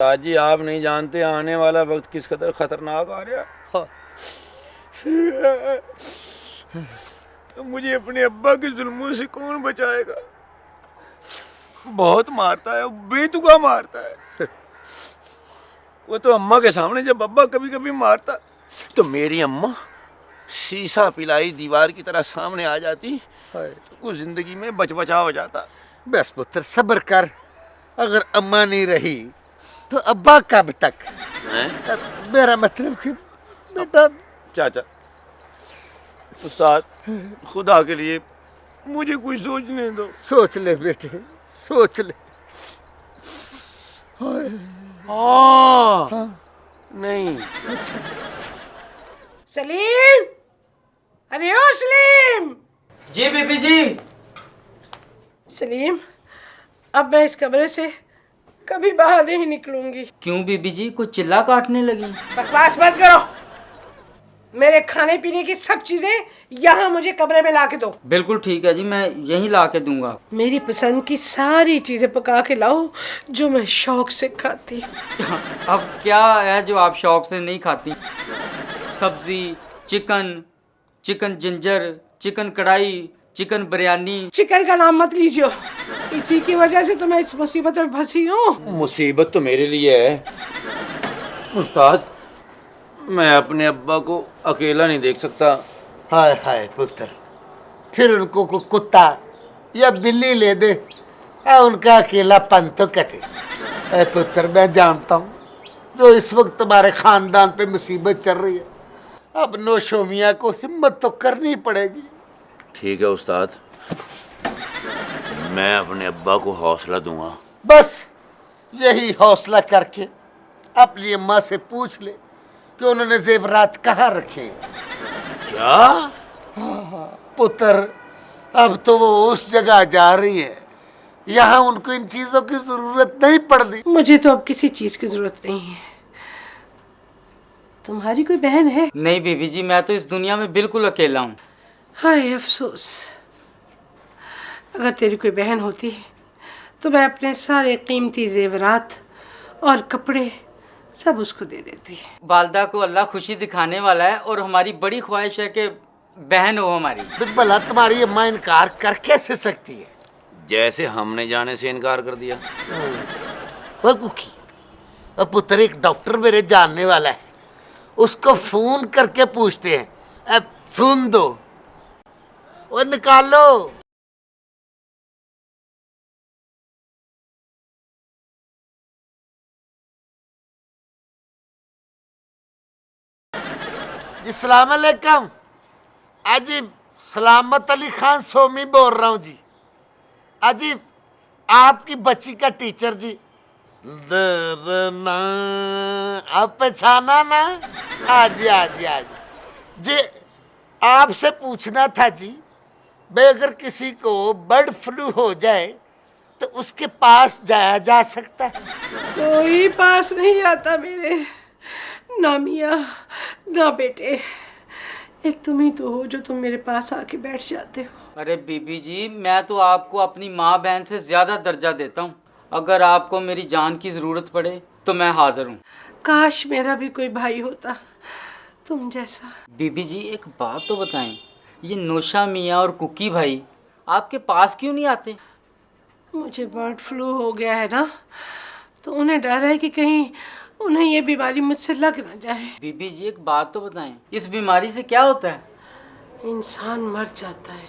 ताजी आप नहीं जानते आने वाला वक्त किस कदर खतरनाक आ रहा है। तो मुझे अपने अब्बा के जुल्मों से कौन बचाएगा? बहुत मारता है, बेतुका मारता है। वो तो अम्मा के सामने जब अब्बा कभी कभी मारता तो मेरी अम्मा शीशा पिलाई दीवार की तरह सामने आ जाती तो कुछ जिंदगी में बचबचा हो जाता। बस पुत्र सब्र कर, अगर अम्मा नहीं रही तो अब्बा कब तक? मेरा मतलब कि बेटा। चाचा, उस्ताद, खुदा के लिए मुझे कुछ सोचने दो। सोच ले बेटे, सोच ले। नहीं। अच्छा सलीम, अरे ओ सलीम। जी बीबी जी। सलीम, अब मैं इस कमरे से कभी बाहर नहीं निकलूंगी। क्यों बीबी जी, कुछ चिल्ला काटने लगी? बकवास मत करो। मेरे खाने पीने की सब चीजें यहाँ मुझे कमरे में ला के दो। बिल्कुल ठीक है जी, मैं यहीं ला के दूंगा। मेरी पसंद की सारी चीजें पका के लाओ जो मैं शौक से खाती। अब क्या है जो आप शौक से नहीं खाती? सब्जी, चिकन, चिकन जिंजर, चिकन कढ़ाई, चिकन बिरयानी। चिकन का नाम मत लीजिए, इसी की वजह से तो मैं इस मुसीबत में फंसी हूँ। मुसीबत तो मेरे लिए है उस्ताद, मैं अपने अब्बा को अकेला नहीं देख सकता। हाय हाय पुत्र, फिर उनको को कुत्ता या बिल्ली ले दे, उनका अकेलापन तो कटे। पुत्र मैं जानता हूँ जो इस वक्त तुम्हारे खानदान पे मुसीबत चल रही है, अब नौशो मियाँ को हिम्मत तो करनी पड़ेगी। ठीक है उस्ताद, मैं अपने अब्बा को हौसला दूंगा। बस यही हौसला करके अपनी अम्मा से पूछ ले कि उन्होंने जेवरात कहाँ रखे हैं। क्या? पुत्र अब तो वो उस जगह जा रही है, यहाँ उनको इन चीजों की जरूरत नहीं पड़ती। मुझे तो अब किसी चीज की जरूरत नहीं है। तुम्हारी कोई बहन है? नहीं बीबी जी, मैं तो इस दुनिया में बिल्कुल अकेला हूँ। हाय अफसोस, अगर तेरी कोई बहन होती तो मैं अपने सारे कीमती जेवरात और कपड़े सब उसको दे देती। वालदा को अल्लाह खुशी दिखाने वाला है और हमारी बड़ी ख्वाहिश है कि बहन हो हमारी। भला तुम्हारी अम्मा इनकार कर कैसे सकती है? जैसे हमने जाने से इनकार कर दिया। वो कुकी, वो पुत्र एक डॉक्टर मेरे जानने वाला है, उसको फोन करके पूछते हैं। अब फोन दो, वो निकालो। जी सलाम अलैकुम। अजी सलामत अली खान सोमी बोल रहा हूँ जी। अजी आपकी बच्ची का टीचर जी। आप पहचाना ना? आज आज आज जी आपसे पूछना था जी, भाई अगर किसी को बर्ड फ्लू हो जाए तो उसके पास जाया जा सकता है? कोई पास नहीं आता मेरे, ना मियाँ ना बेटे। एक तुम ही तो हो जो तुम मेरे पास आके बैठ जाते हो। अरे बीबी जी, मैं तो आपको अपनी माँ बहन से ज़्यादा दर्जा देता हूँ। अगर आपको मेरी जान की ज़रूरत पड़े तो मैं हाजिर हूँ। काश मेरा भी कोई भाई होता तुम जैसा। बीबी जी एक बात तो बताएं, ये नौशा मियाँ और कुकी भाई आपके पास क्यों नहीं आते? मुझे बर्ड फ्लू हो गया है ना, तो उन्हें डर है कि कहीं उन्हें ये बीमारी मुझसे लग ना जाए। बीबी जी एक बात तो बताएं, इस बीमारी से क्या होता है? इंसान मर जाता है।